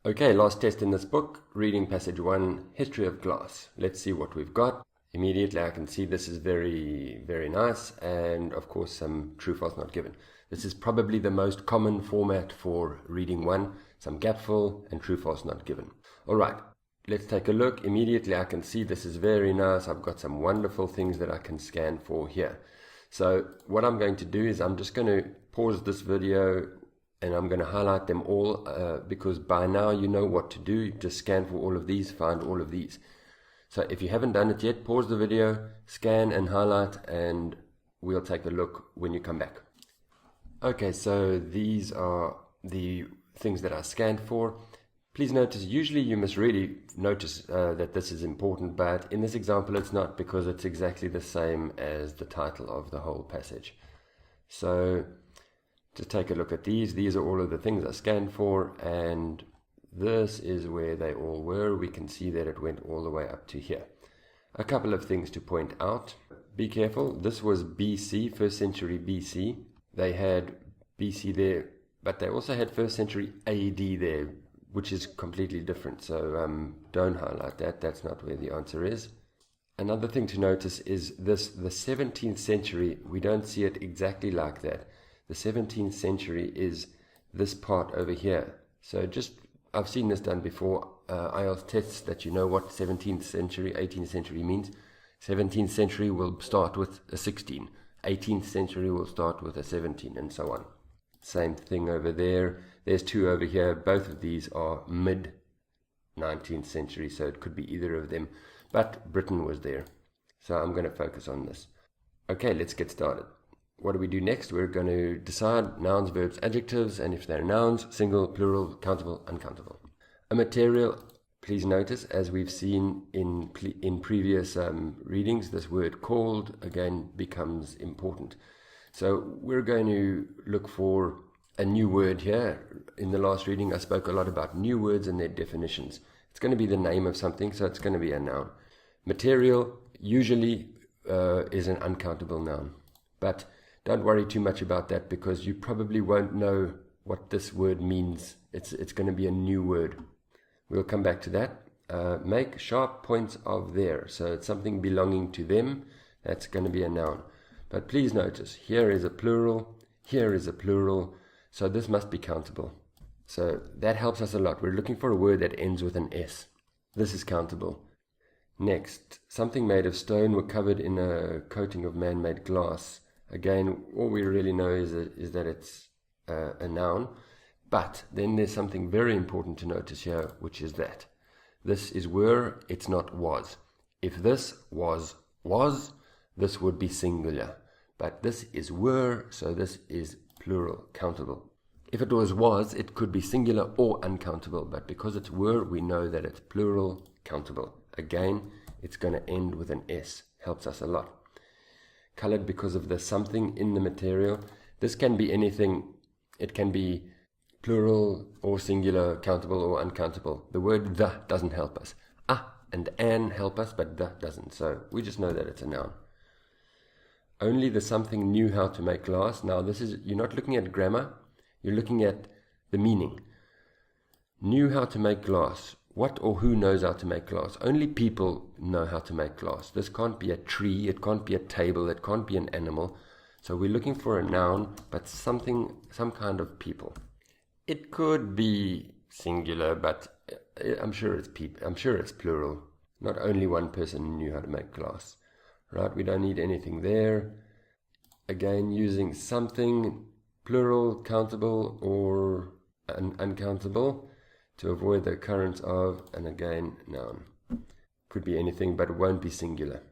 Okay, last test in this book, reading passage 1, History of Glass. Let's see what we've got. Immediately I can see this is very, very nice, and of course some true false not given. This is probably the most common format for reading 1, some gap fill and true false not given. Alright, let's take a look. Immediately I can see this is very nice. I've got some wonderful things that I can scan for here. So what I'm going to do is I'm just going to pause this video and I'm going to highlight them all because by now you know what to do. Just scan for all of these, find all of these. So if you haven't done it yet, pause the video, scan and highlight, and we'll take a look when you come back. Okay, so these are the things that I scanned for. Please notice, usually you must really notice that this is important, but in this example it's not, because it's exactly the same as the title of the whole passage. So just take a look at these. These are all of the things I scanned for, and this is where they all were. We can see that it went all the way up to here. A couple of things to point out. Be careful. This was BC, 1st century BC. They had BC there, but they also had 1st century AD there, which is completely different. So don't highlight that. That's not where the answer is. Another thing to notice is this, the 17th century. We don't see it exactly like that. The 17th century is this part over here. So just, I've seen this done before, IELTS tests that you know what 17th century, 18th century means. 17th century will start with a 16. 18th century will start with a 17, and so on. Same thing over there. There's two over here. Both of these are mid-19th century, so it could be either of them. But Britain was there. So I'm going to focus on this. Okay, let's get started. What do we do next? We're going to decide nouns, verbs, adjectives, and if they're nouns, single, plural, countable, uncountable. A material, please notice, as we've seen in previous readings, this word called again becomes important. So we're going to look for a new word here. In the last reading I spoke a lot about new words and their definitions. It's going to be the name of something, so it's going to be a noun. Material usually is an uncountable noun, but don't worry too much about that because you probably won't know what this word means. It's going to be a new word. We'll come back to that. Make sharp points of there. So it's something belonging to them. That's going to be a noun. But please notice, here is a plural, here is a plural. So this must be countable. So that helps us a lot. We're looking for a word that ends with an S. This is countable. Next, something made of stone were covered in a coating of man-made glass. Again, all we really know is that it's a noun, but then there's something very important to notice here, which is that this is were, it's not was. If this was, this would be singular, but this is were, so this is plural, countable. If it was, it could be singular or uncountable, but because it's were, we know that it's plural, countable. Again, it's going to end with an S, helps us a lot. Colored because of the something in the material. This can be anything. It can be plural or singular, countable or uncountable. The word the doesn't help us. And an help us, but the doesn't. So we just know that it's a noun. Only the something knew how to make glass. Now this is, you're not looking at grammar, you're looking at the meaning. Knew how to make glass. What or who knows how to make glass? Only people know how to make glass. This can't be a tree, it can't be a table, it can't be an animal. So we're looking for a noun, but some kind of people. It could be singular, but I'm sure it's people. I'm sure it's plural. Not only one person knew how to make glass. Right, we don't need anything there. Again, using something, plural, countable, or uncountable, to avoid the occurrence of, and again, noun. Could be anything, but it won't be singular.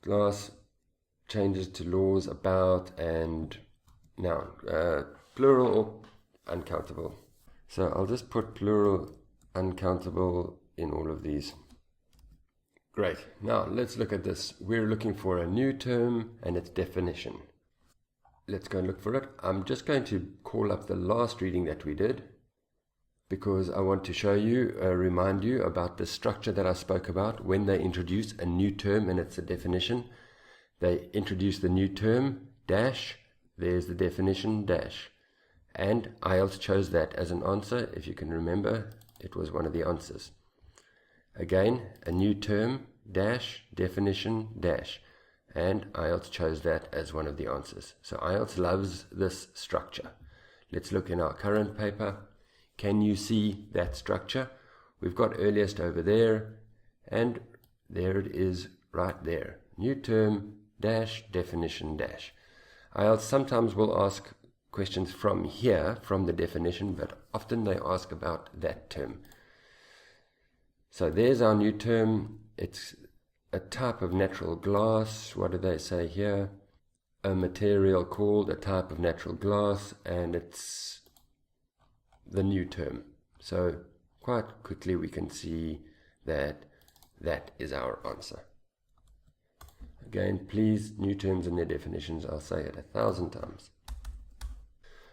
Glass changes to laws about and noun. Plural or uncountable. So I'll just put plural, uncountable in all of these. Great. Now let's look at this. We're looking for a new term and its definition. Let's go and look for it. I'm just going to call up the last reading that we did, because I want to show you, remind you about the structure that I spoke about when they introduce a new term and it's a definition. They introduce the new term, dash, there's the definition, dash. And IELTS chose that as an answer, if you can remember, it was one of the answers. Again, a new term, dash, definition, dash. And IELTS chose that as one of the answers. So IELTS loves this structure. Let's look in our current paper. Can you see that structure? We've got earliest over there, and there it is right there. New term, dash, definition, dash. IELTS sometimes will ask questions from here, from the definition, but often they ask about that term. So there's our new term. It's a type of natural glass. What do they say here? A material called a type of natural glass, and it's the new term. So quite quickly we can see that that is our answer. Again, please, new terms and their definitions, I'll say it 1,000 times.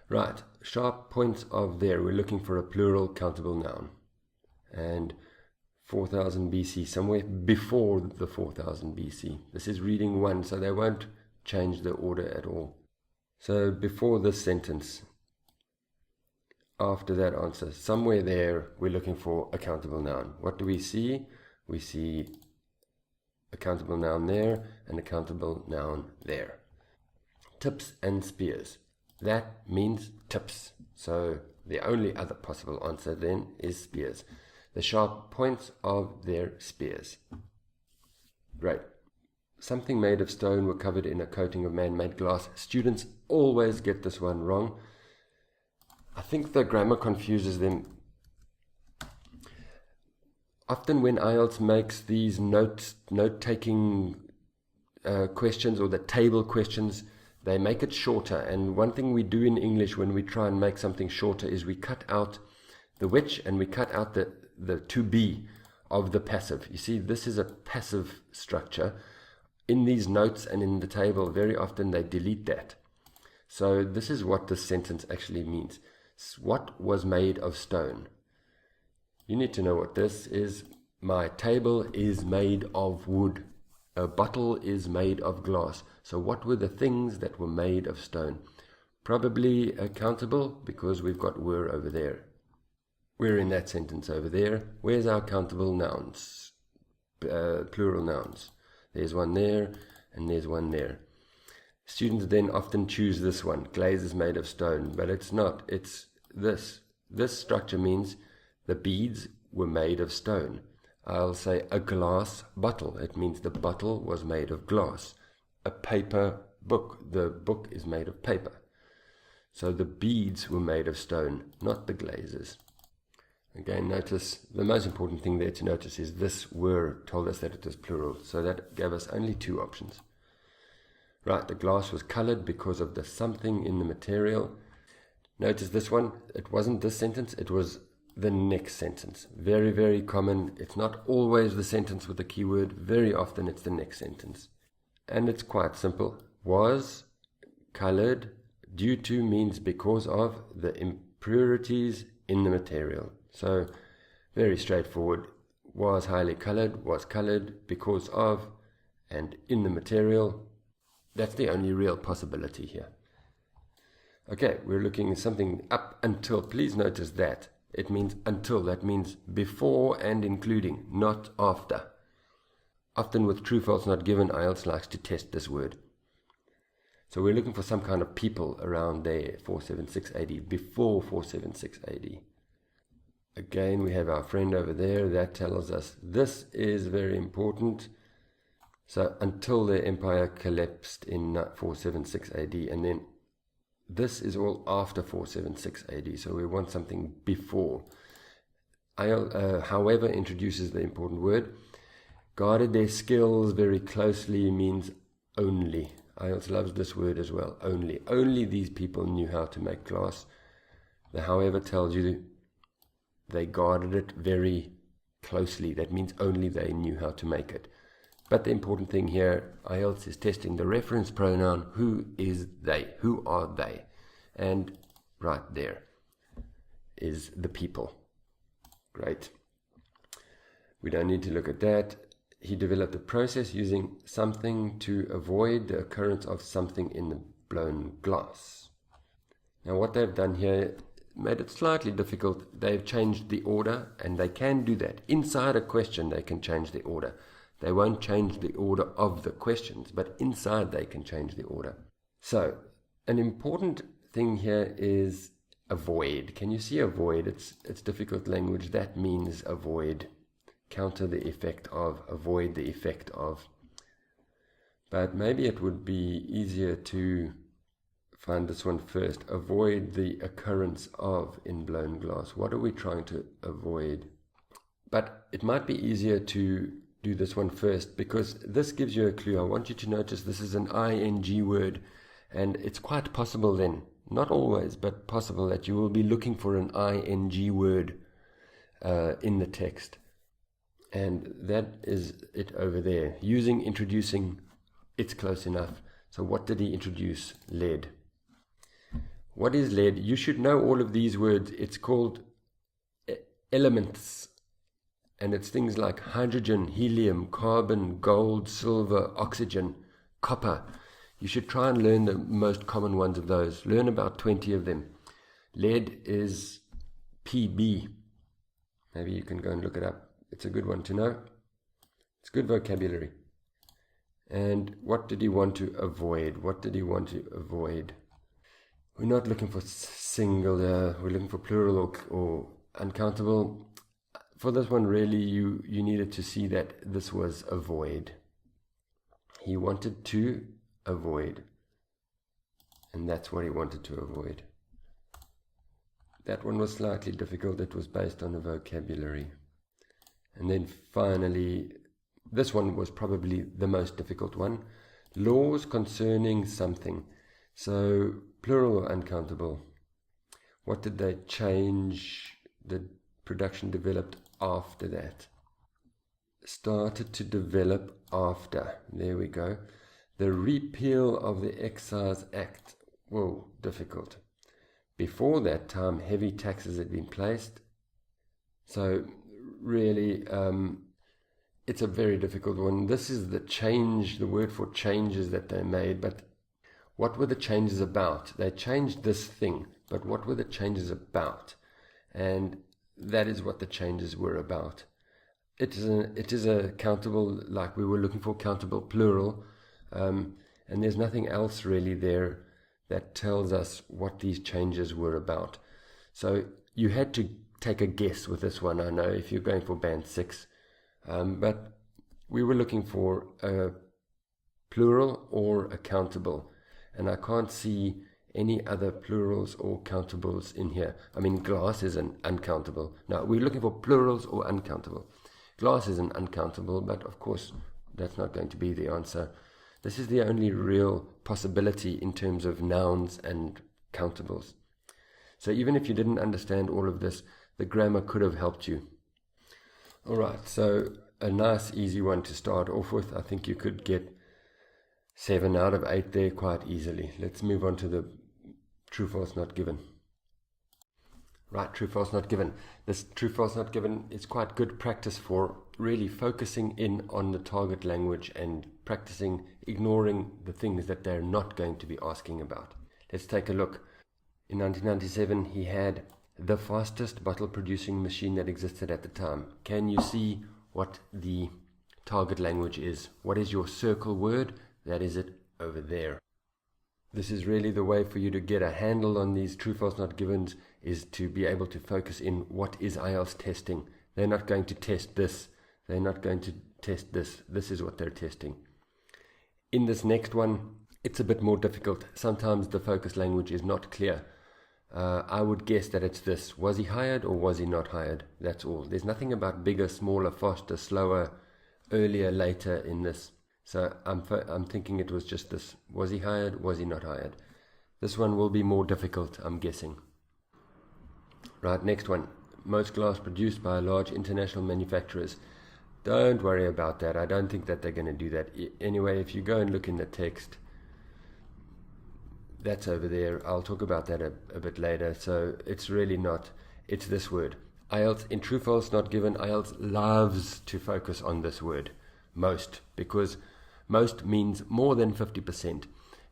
Right, sharp points of there. We're looking for a plural countable noun. And 4000 BC, somewhere before the 4000 BC. This is reading 1, so they won't change the order at all. So before this sentence, after that answer, somewhere there, we're looking for a countable noun. What do we see? We see a countable noun there and a countable noun there. Tips and spears. That means tips. So the only other possible answer then is spears. The sharp points of their spears. Great. Something made of stone were covered in a coating of man-made glass. Students always get this one wrong. I think the grammar confuses them. Often when IELTS makes these note-taking questions, or the table questions, they make it shorter. And one thing we do in English when we try and make something shorter is we cut out the which and we cut out the to be of the passive. You see, this is a passive structure. In these notes and in the table, very often they delete that. So this is what this sentence actually means. What was made of stone? You need to know what this is. My table is made of wood. A bottle is made of glass. So what were the things that were made of stone? Probably countable, because we've got were over there. We're in that sentence over there. Where's our countable nouns? Plural nouns. There's one there, and there's one there. Students then often choose this one. Glaze is made of stone, but it's not. It's this. This structure means the beads were made of stone. I'll say a glass bottle. It means the bottle was made of glass. A paper book. The book is made of paper. So the beads were made of stone, not the glazes. Again, notice the most important thing there to notice is this were told us that it was plural. So that gave us only two options. Right, the glass was colored because of the something in the material. Notice this one, it wasn't this sentence, it was the next sentence. Very, very common. It's not always the sentence with the keyword. Very often it's the next sentence. And it's quite simple. Was colored due to means because of the impurities in the material. So very straightforward. Was highly colored, was colored because of, and in the material. That's the only real possibility here. Okay, we're looking at something up until. Please notice that. It means until. That means before and including, not after. Often with true, false, not given, IELTS likes to test this word. So we're looking for some kind of people around there, 476 AD, before 476 AD. Again, we have our friend over there. That tells us this is very important. So until their empire collapsed in 476 AD, and then this is all after 476 AD, so we want something before. However, introduces the important word. Guarded their skills very closely means only. IELTS loves this word as well, only. Only these people knew how to make glass. The however tells you they guarded it very closely. That means only they knew how to make it. But the important thing here, IELTS is testing the reference pronoun. Who is they? Who are they? And right there is the people. Great. We don't need to look at that. He developed a process using something to avoid the occurrence of something in the blown glass. Now what they've done here, made it slightly difficult. They've changed the order, and they can do that. Inside a question, they can change the order. They won't change the order of the questions, but inside they can change the order. So, an important thing here is avoid. Can you see avoid? It's difficult language. That means avoid. Counter the effect of, avoid the effect of. But maybe it would be easier to find this one first. Avoid the occurrence of in blown glass. What are we trying to avoid? But it might be easier to do this one first, because this gives you a clue. I want you to notice this is an ing word, and it's quite possible then, not always, but possible, that you will be looking for an ing word in the text. And that is it over there. Using, introducing, it's close enough. So what did he introduce? Lead. What is lead? You should know all of these words. It's called elements. And it's things like hydrogen, helium, carbon, gold, silver, oxygen, copper. You should try and learn the most common ones of those. Learn about 20 of them. Lead is Pb. Maybe you can go and look it up. It's a good one to know. It's good vocabulary. And what did he want to avoid? What did he want to avoid? We're not looking for singular. We're looking for plural or uncountable. For this one, really, you needed to see that this was avoid. He wanted to avoid. And that's what he wanted to avoid. That one was slightly difficult. It was based on a vocabulary. And then finally, this one was probably the most difficult one. Laws concerning something. So, plural or uncountable. What did they change? The production developed after that. Started to develop after. There we go. The repeal of the Excise Act. Whoa, difficult. Before that time, heavy taxes had been placed. So, really, it's a very difficult one. This is the change, the word for changes that they made. But what were the changes about? They changed this thing, but what were the changes about? And that is what the changes were about. It is a countable, like we were looking for, countable plural, and there's nothing else really there that tells us what these changes were about. So you had to take a guess with this one, I know, if you're going for band 6, but we were looking for a plural or a countable, and I can't see any other plurals or countables in here. I mean, glass is an uncountable. Now, we're looking for plurals or uncountable. Glass is an uncountable, but of course, that's not going to be the answer. This is the only real possibility in terms of nouns and countables. So even if you didn't understand all of this, the grammar could have helped you. All right, so a nice, easy one to start off with. I think you could get 7 out of 8 there quite easily. Let's move on to the true, false, not given. Right, true, false, not given. This true, false, not given is quite good practice for really focusing in on the target language and practicing ignoring the things that they're not going to be asking about. Let's take a look. In 1997, he had the fastest bottle producing machine that existed at the time. Can you see what the target language is? What is your circle word? That is it over there. This is really the way for you to get a handle on these true, false, not givens, is to be able to focus in what is IELTS testing. They're not going to test this. They're not going to test this. This is what they're testing. In this next one, it's a bit more difficult. Sometimes the focus language is not clear. I would guess that it's this. Was he hired or was he not hired? That's all. There's nothing about bigger, smaller, faster, slower, earlier, later in this. So I'm thinking it was just this. Was he hired? Was he not hired? This one will be more difficult, I'm guessing. Right, next one. Most glass produced by large international manufacturers. Don't worry about that. I don't think that they're going to do that. Anyway, if you go and look in the text, that's over there. I'll talk about that a bit later. So it's really not. It's this word. IELTS, in true, false, not given, IELTS loves to focus on this word. Most, because most means more than 50%.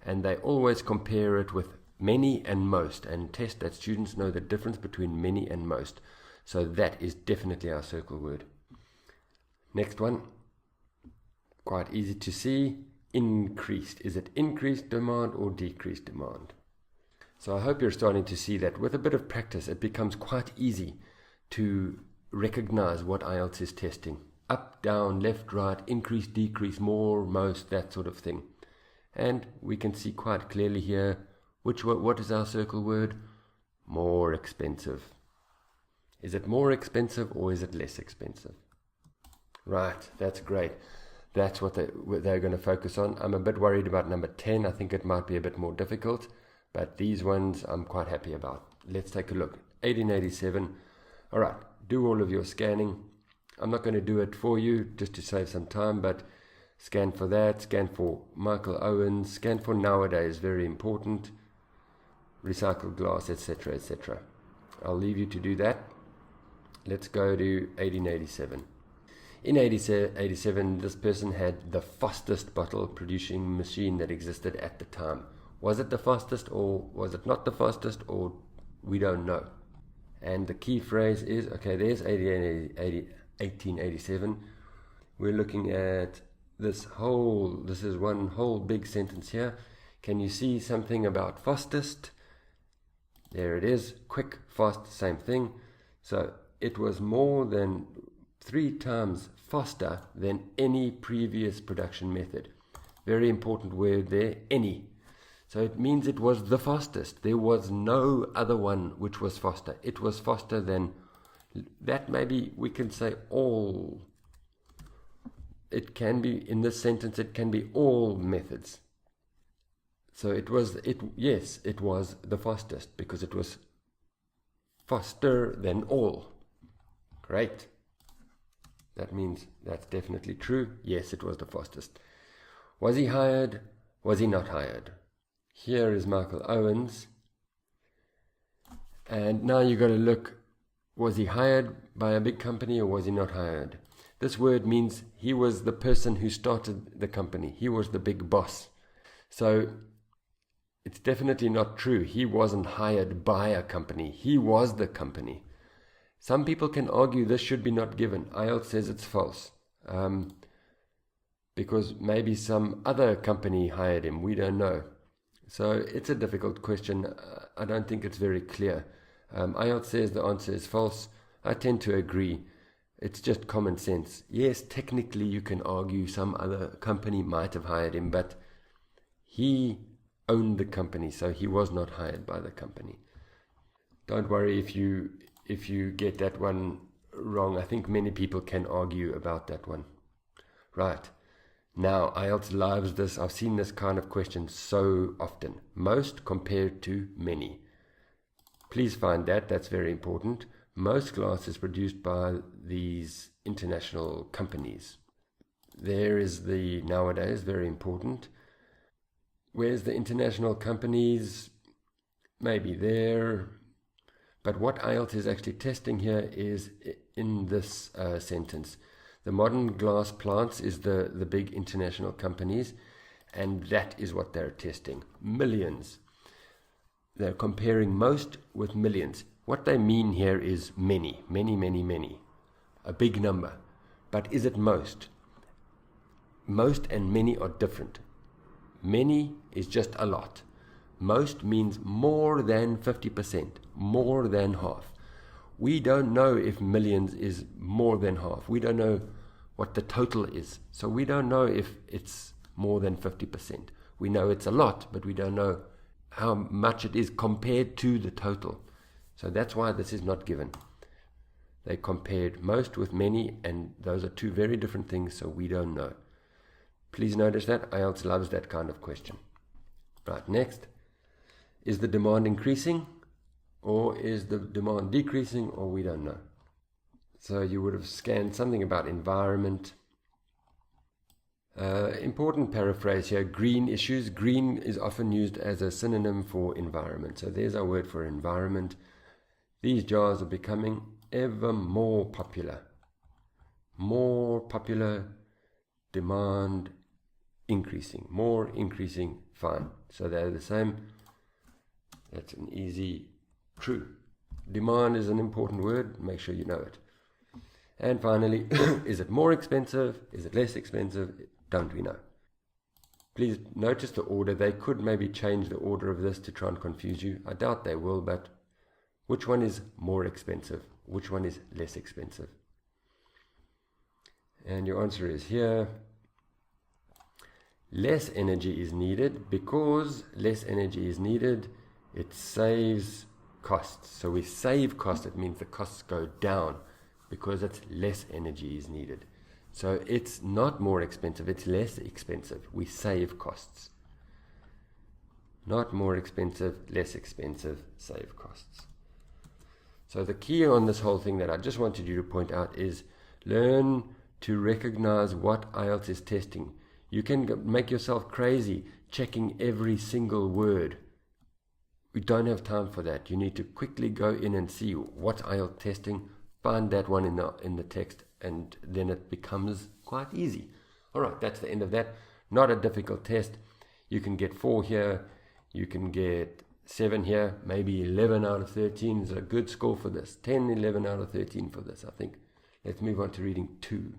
And they always compare it with many and most, and test that students know the difference between many and most. So that is definitely our circle word. Next one, quite easy to see, increased. Is it increased demand or decreased demand? So I hope you're starting to see that with a bit of practice, it becomes quite easy to recognize what IELTS is testing. Up, down, left, right, increase, decrease, more, most, that sort of thing. And we can see quite clearly here, what is our circle word? More expensive. Is it more expensive or is it less expensive? Right, that's great. That's what they're going to focus on. I'm a bit worried about number 10. I think it might be a bit more difficult, but these ones I'm quite happy about. Let's take a look. 1887. All right, do all of your scanning. I'm not going to do it for you just to save some time, but scan for that, scan for Michael Owens, scan for nowadays, very important, recycled glass, etc., etc. I'll leave you to do that. Let's go to 1887. In 1887, this person had the fastest bottle producing machine that existed at the time. Was it the fastest or was it not the fastest, or we don't know? And the key phrase is, okay, there's 1887. We're looking at this is one whole big sentence here. Can you see something about fastest? There it is, quick, fast, same thing. So it was more than 3 times faster than any previous production method. Very important word there, any. So it means it was the fastest. There was no other one which was faster. It was faster than that. Maybe we can say all. It can be, in this sentence, it can be all methods. So it was the fastest because it was faster than all. Great. That means that's definitely true. Yes, it was the fastest. Was he hired? Was he not hired? Here is Michael Owens. And now you've got to look, was he hired by a big company or was he not hired? This word means he was the person who started the company. He was the big boss. So it's definitely not true. He wasn't hired by a company. He was the company. Some people can argue this should be not given. IELTS says it's false. Because maybe some other company hired him. We don't know. So it's a difficult question. I don't think it's very clear. IELTS says the answer is false. I tend to agree. It's just common sense. Yes, technically you can argue some other company might have hired him, but he owned the company, so he was not hired by the company. Don't worry if you get that one wrong. I think many people can argue about that one. Right. Now, IELTS loves this. I've seen this kind of question so often. Most compared to many. Please find that. That's very important. Most glass is produced by these international companies. There is the nowadays, very important. Where's the international companies? Maybe there. But what IELTS is actually testing here is in this sentence. The modern glass plants is the big international companies, and that is what they're testing. Millions. They're comparing most with millions. What they mean here is many, many, many, many. A big number. But is it most? Most and many are different. Many is just a lot. Most means more than 50%, more than half. We don't know if millions is more than half. We don't know what the total is. So we don't know if it's more than 50%. We know it's a lot, but we don't know how much it is compared to the total. So that's why this is not given. They compared most with many, and those are two very different things, so we don't know. Please notice that. IELTS loves that kind of question. Right, next. Is the demand increasing, or is the demand decreasing, or we don't know? So you would have scanned something about environment. Important paraphrase here, green issues. Green is often used as a synonym for environment. So there's our word for environment. These jars are becoming ever more popular. More popular, demand increasing. More increasing, fine. So they're the same. That's an easy true. Demand is an important word. Make sure you know it. And finally, is it more expensive? Is it less expensive? Don't we know? Please notice the order. They could maybe change the order of this to try and confuse you. I doubt they will, but which one is more expensive? Which one is less expensive? And your answer is here. Less energy is needed. Because less energy is needed, it saves costs. So we save cost. It means the costs go down because it's less energy is needed. So it's not more expensive, it's less expensive. We save costs. Not more expensive, less expensive, save costs. So the key on this whole thing that I just wanted you to point out is learn to recognize what IELTS is testing. You can make yourself crazy checking every single word. We don't have time for that. You need to quickly go in and see what's IELTS testing, find that one in the text, and then it becomes quite easy. All right, that's the end of that. Not a difficult test. You can get 4 here, you can get 7 here, maybe 11 out of 13 is a good score for this. 10, 11 out of 13 for this, I think. Let's move on to reading 2.